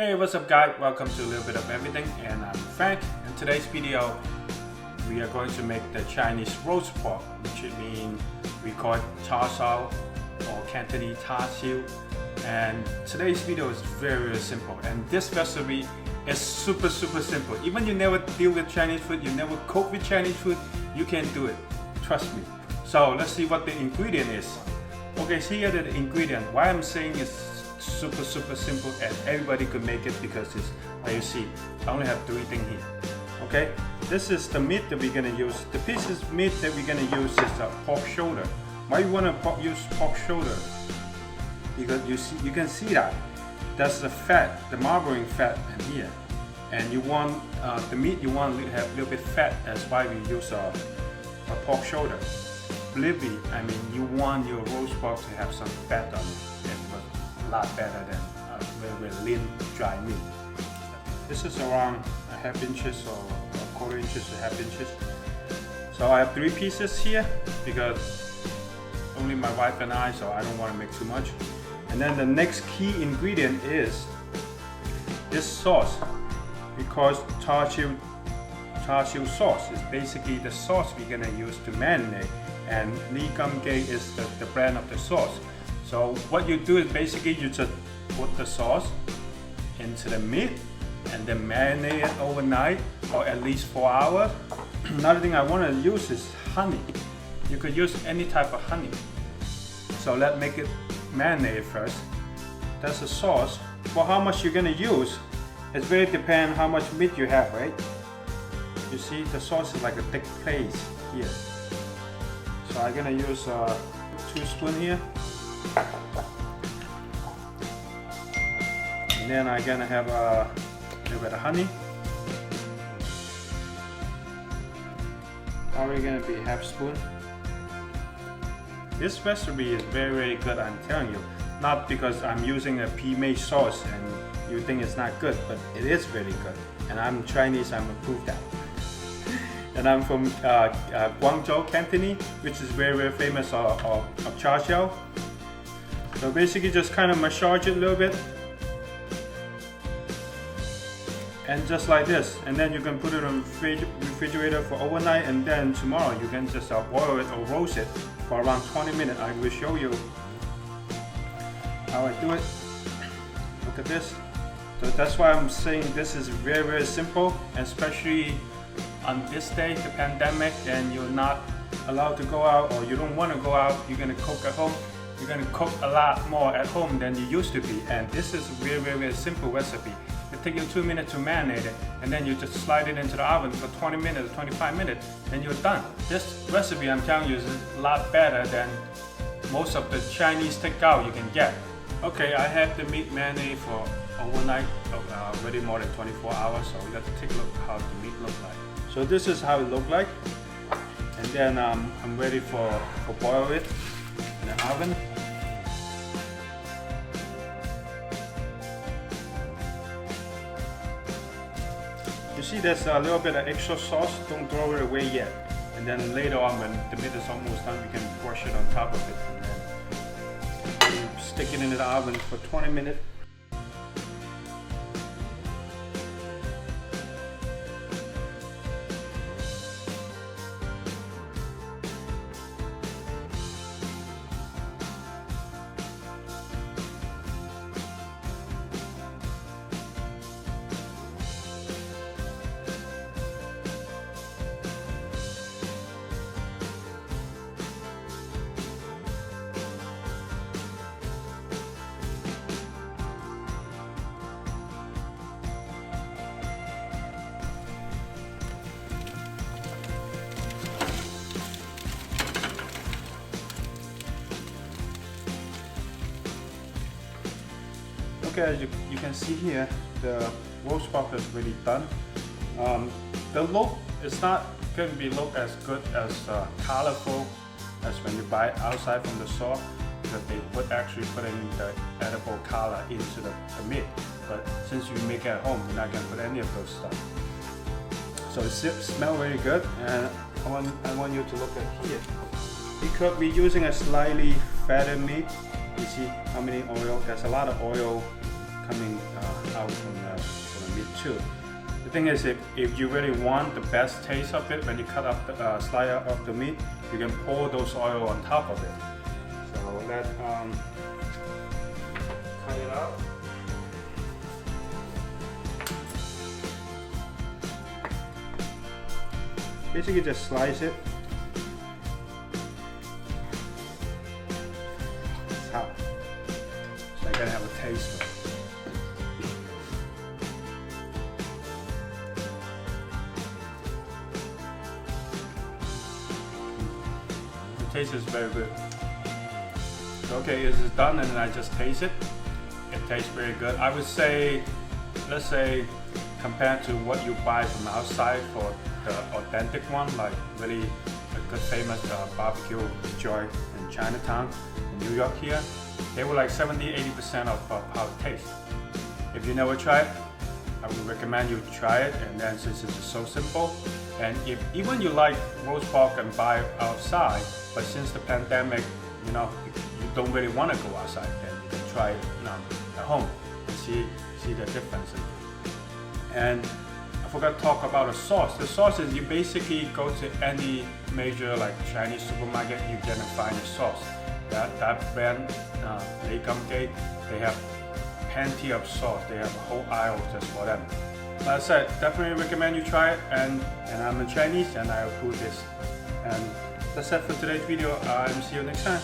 Hey, what's up guys? Welcome to a little bit of everything, and I'm Frank. In today's video, we are going to make the Chinese roast pork, which means we call it char siu or Cantonese char siu. And today's video is very simple, and this recipe is super simple. Even you never deal with Chinese food, you never cook with Chinese food, you can do it. Trust me. So let's see what the ingredient is. Okay, so here are the ingredient. Why I'm saying it's super simple and everybody could make it because it's, like you see, I only have 3 things here. Okay, this is the meat that we're gonna use. The pieces of meat that we're gonna use is a pork shoulder. Why you wanna use pork shoulder? Because you can see that that's the fat, the marbling fat in here, and you want the meat you want to have a little bit fat. That's why we use a pork shoulder. Believe me, I mean, you want your roast pork to have some fat on it. A lot better than very lean dry meat. This is around a half inches or a quarter inches to half inches. So I have 3 pieces here because only my wife and I, so I don't want to make too much. And then the next key ingredient is this sauce. We call it char siu sauce. It's basically the sauce we're gonna use to marinate, and Lee Gum Gay is the brand of the sauce. So what you do is basically you just put the sauce into the meat and then marinate it overnight or at least 4 hours. Another thing I want to use is honey. You could use any type of honey. So let's make it marinate first. That's the sauce. For how much you're gonna use, it's very depend how much meat you have, right? You see the sauce is like a thick paste here. So I'm gonna use 2 spoons here. And then I'm gonna have a little bit of honey. Probably gonna be half spoon. This recipe is very good, I'm telling you. Not because I'm using a pre-made sauce and you think it's not good, but it is very good. And I'm Chinese, I'm approved that. And I'm from Guangzhou, Cantonese, which is very famous of char siu. So basically just kind of massage it a little bit. And just like this. And then you can put it in the refrigerator for overnight, and then tomorrow you can just boil it or roast it for around 20 minutes. I will show you how I do it. Look at this. So that's why I'm saying this is very simple, especially on this day, the pandemic, and you're not allowed to go out or you don't want to go out, you're going to cook at home. You're going to cook a lot more at home than you used to be, and this is a very simple recipe. It takes you 2 minutes to marinate it, and then you just slide it into the oven for 20 minutes, 25 minutes, and you're done. This recipe, I'm telling you, is a lot better than most of the Chinese takeout you can get. Okay, I have the meat marinated for overnight, already more than 24 hours, so we got to take a look how the meat looks like. So this is how it looks like, and then I'm ready for boil it in the oven. You see there's a little bit of extra sauce, don't throw it away yet. And then later on when the meat is almost done, we can brush it on top of it. And then stick it into the oven for 20 minutes. Okay, as you can see here, the roast pork is really done. The look is not going to be look as good as colorful as when you buy outside from the store, because they actually put in the edible color into the meat. But since you make it at home, you're not going to put any of those stuff. So it smells very good, and I want you to look at here. Because we're using a slightly fatter meat, you see how many oil? There's a lot of oil coming out from the meat too. The thing is, if you really want the best taste of it, when you cut up the slice of the meat, you can pour those oil on top of it. So let's cut it out. Basically, just slice it. It's hot, so I gotta have a taste of it. The taste is very good. Okay, this is done, and then I just taste it. It tastes very good. I would say, let's say, compared to what you buy from outside for the authentic one, like really a good famous barbecue joint in Chinatown, in New York here, they were like 70-80% of how it tastes. If you never tried, I would recommend you try it. And then since it's so simple, and if even you like roast pork and buy outside, but since the pandemic, you don't really want to go outside, then you can try it at home and see the difference. And I forgot to talk about the sauce. The sauce is, you basically go to any major like Chinese supermarket, you can find the sauce. That brand, Gate, they have plenty of sauce. They have a whole aisle just for them. Like I said, definitely recommend you try it. And I'm a Chinese, and I'll do this. And that's it for today's video. And see you next time.